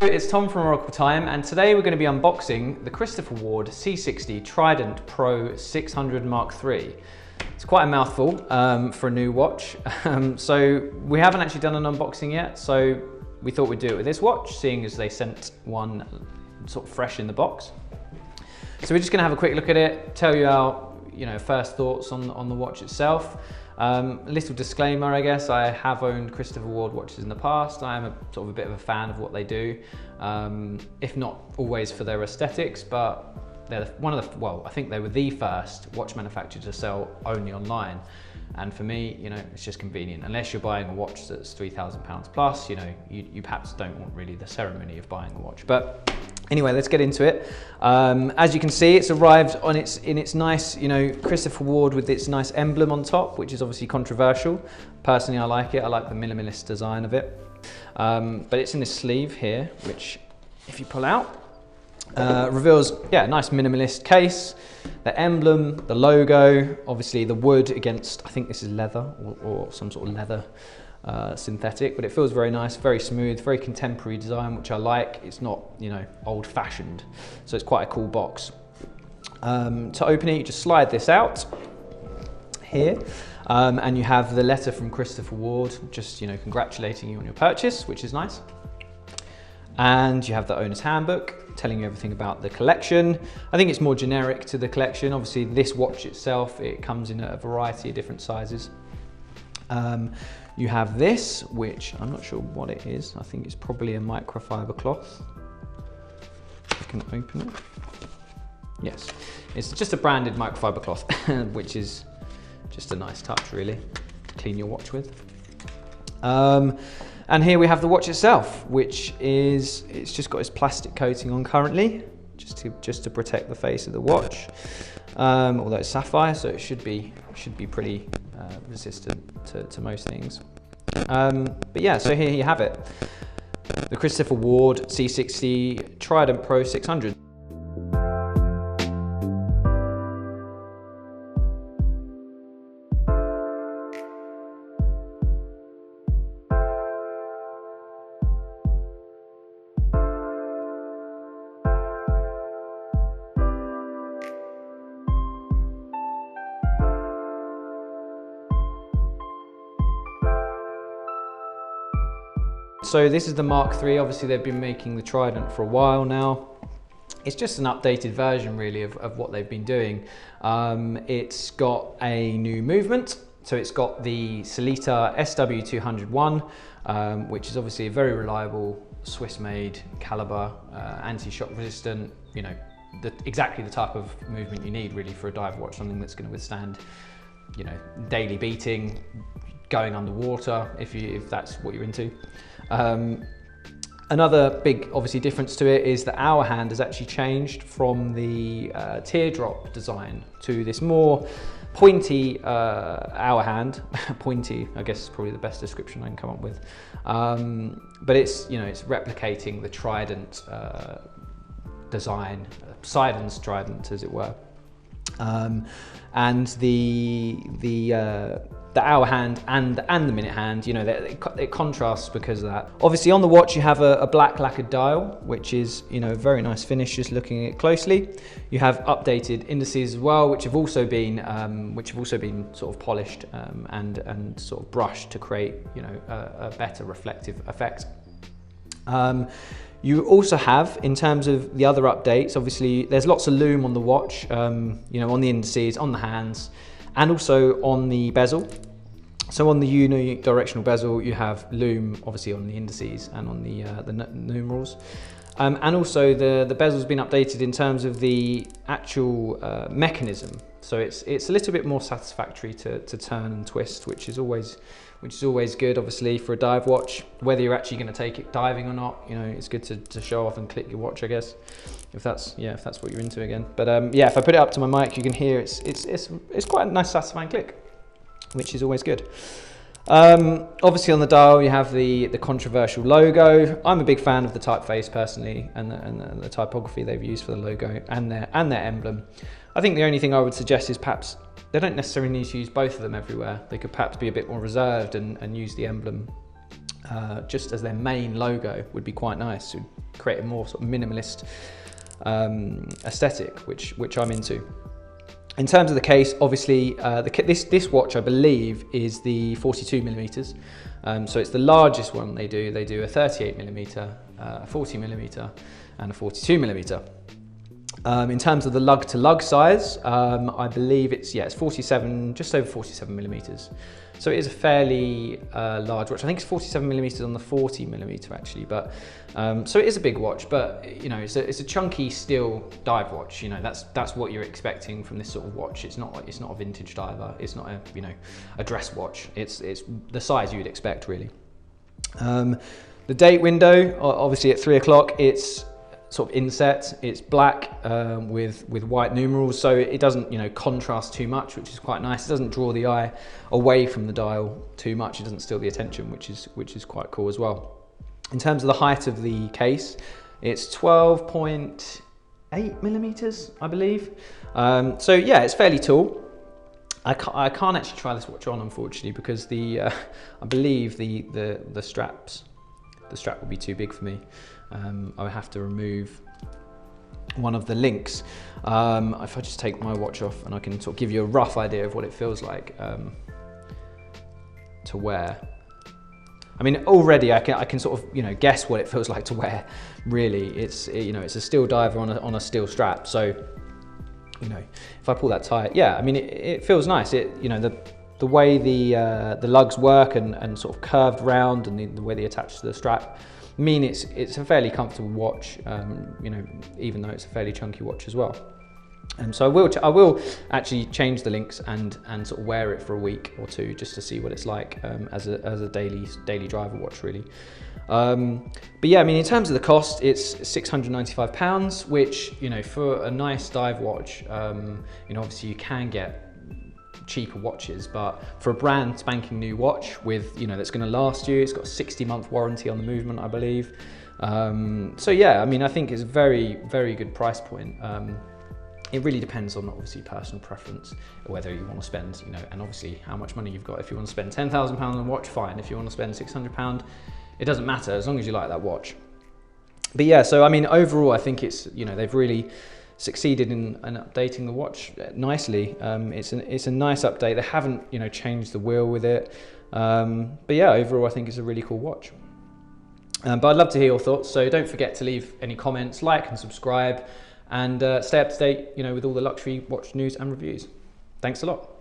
It's Tom from Oracle Time, and today we're going to be unboxing the Christopher Ward C60 Trident Pro 600 Mark III. It's quite a mouthful for a new watch, so we haven't actually done an unboxing yet, so we thought we'd do it with this watch, seeing as they sent one sort of fresh in the box. So we're just going to have a quick look at it, tell you our first thoughts on the watch itself. A little disclaimer, I guess, I have owned Christopher Ward watches in the past. I am a bit of a fan of what they do, if not always for their aesthetics, but they're I think they were the first watch manufacturer to sell only online. And for me, it's just convenient. Unless you're buying a watch that's £3,000 plus, you perhaps don't want really the ceremony of buying a watch. But anyway, let's get into it. As you can see, it's arrived on in its nice, Christopher Ward with its nice emblem on top, which is obviously controversial. Personally, I like it. I like the minimalist design of it. But it's in this sleeve here, which if you pull out, reveals, a nice minimalist case, the emblem, the logo, obviously the wood against, I think this is leather or some sort of leather synthetic, but it feels very nice, very smooth, very contemporary design, which I like. It's not, old-fashioned, so it's quite a cool box. To open it, you just slide this out here, and you have the letter from Christopher Ward, just congratulating you on your purchase, which is nice. And you have the owner's handbook telling you everything about the collection. I think it's more generic to the collection. Obviously, this watch itself, it comes in a variety of different sizes. You have this, which I'm not sure what it is. I think it's probably a microfiber cloth. I can open it. Yes, it's just a branded microfiber cloth, which is just a nice touch, really, to clean your watch with. And here we have the watch itself, which is, it's just got its plastic coating on currently, just to protect the face of the watch. Although it's sapphire, so it should be pretty resistant to most things. But yeah, so here you have it, the Christopher Ward C60 Trident Pro 600. So this is the Mark III. Obviously they've been making the Trident for a while now. It's just an updated version really of what they've been doing. It's got a new movement. So it's got the Sellita SW201, which is obviously a very reliable Swiss-made caliber, anti-shock resistant, exactly the type of movement you need really for a dive watch, something that's going to withstand, daily beating, going underwater if that's what you're into. Another big obviously difference to it is the hour hand has actually changed from the teardrop design to this more pointy hour hand. Pointy, I guess, is probably the best description I can come up with. But it's it's replicating the Trident design, Poseidon's Trident, as it were. And the hour hand and the minute hand, it contrasts because of that. Obviously on the watch you have a black lacquered dial, which is a very nice finish just looking at it closely. You have updated indices as well, which have also been sort of polished and sort of brushed to create a better reflective effect. You also have, in terms of the other updates, obviously there's lots of lume on the watch, on the indices, on the hands, and also on the bezel. So on the unidirectional bezel, you have lume obviously on the indices and on the numerals. And also the bezel's been updated in terms of the actual mechanism. So it's a little bit more satisfactory to turn and twist, which is always good, obviously, for a dive watch. Whether you're actually going to take it diving or not, it's good to show off and click your watch, I guess, if that's what you're into again. But yeah, if I put it up to my mic, you can hear it's quite a nice satisfying click, which is always good. Obviously on the dial you have the controversial logo. I'm a big fan of the typeface personally, and the typography they've used for the logo and their emblem. I think the only thing I would suggest is perhaps they don't necessarily need to use both of them everywhere. They could perhaps be a bit more reserved and use the emblem just as their main logo would be quite nice to create a more sort of minimalist aesthetic, which I'm into. In terms of the case, obviously, this watch I believe is the 42 millimeters. So it's the largest one they do. They do a 38 millimeter, a 40 millimeter, and a 42 millimeter. In terms of the lug to lug size, I believe it's 47, just over 47 millimeters. So it is a fairly large watch. I think it's 47 millimeters on the 40 millimeter actually, but so it is a big watch. But you know, it's a chunky steel dive watch. You know, that's what you're expecting from this sort of watch. It's not a vintage diver. It's not a dress watch. It's the size you'd expect really. The date window, obviously at 3 o'clock, it's sort of inset. It's black with white numerals, so it doesn't contrast too much, which is quite nice. It doesn't draw the eye away from the dial too much. It doesn't steal the attention, which is quite cool as well. In terms of the height of the case, it's 12.8 millimeters, I believe. So yeah, it's fairly tall. I can't actually try this watch on, unfortunately, because I believe the strap would be too big for me. I would have to remove one of the links. If I just take my watch off, and I can sort of give you a rough idea of what it feels like to wear. I mean, already I can sort of guess what it feels like to wear. Really, it's a steel diver on a steel strap. So if I pull that tight, yeah, I mean it feels nice. The way the lugs work and sort of curved round, and the way they attach to the strap, mean it's a fairly comfortable watch, even though it's a fairly chunky watch as well. So I will actually change the links and sort of wear it for a week or two just to see what it's like as a daily driver watch really. But yeah, I mean in terms of the cost, it's £695, which for a nice dive watch, obviously you can get cheaper watches, but for a brand spanking new watch with that's going to last you, it's got a 60-month warranty on the movement, I believe. So yeah, I mean I think it's a very, very good price point. It really depends on obviously personal preference, whether you want to spend and obviously how much money you've got. If you want to spend £10,000 on a watch, fine. If you want to spend £600, it doesn't matter as long as you like that watch. But yeah, so I mean overall I think it's they've really succeeded in updating the watch nicely. It's a nice update. They haven't changed the wheel with it, but yeah, overall I think it's a really cool watch. But I'd love to hear your thoughts, so don't forget to leave any comments, like and subscribe, and stay up to date with all the luxury watch news and reviews. Thanks a lot.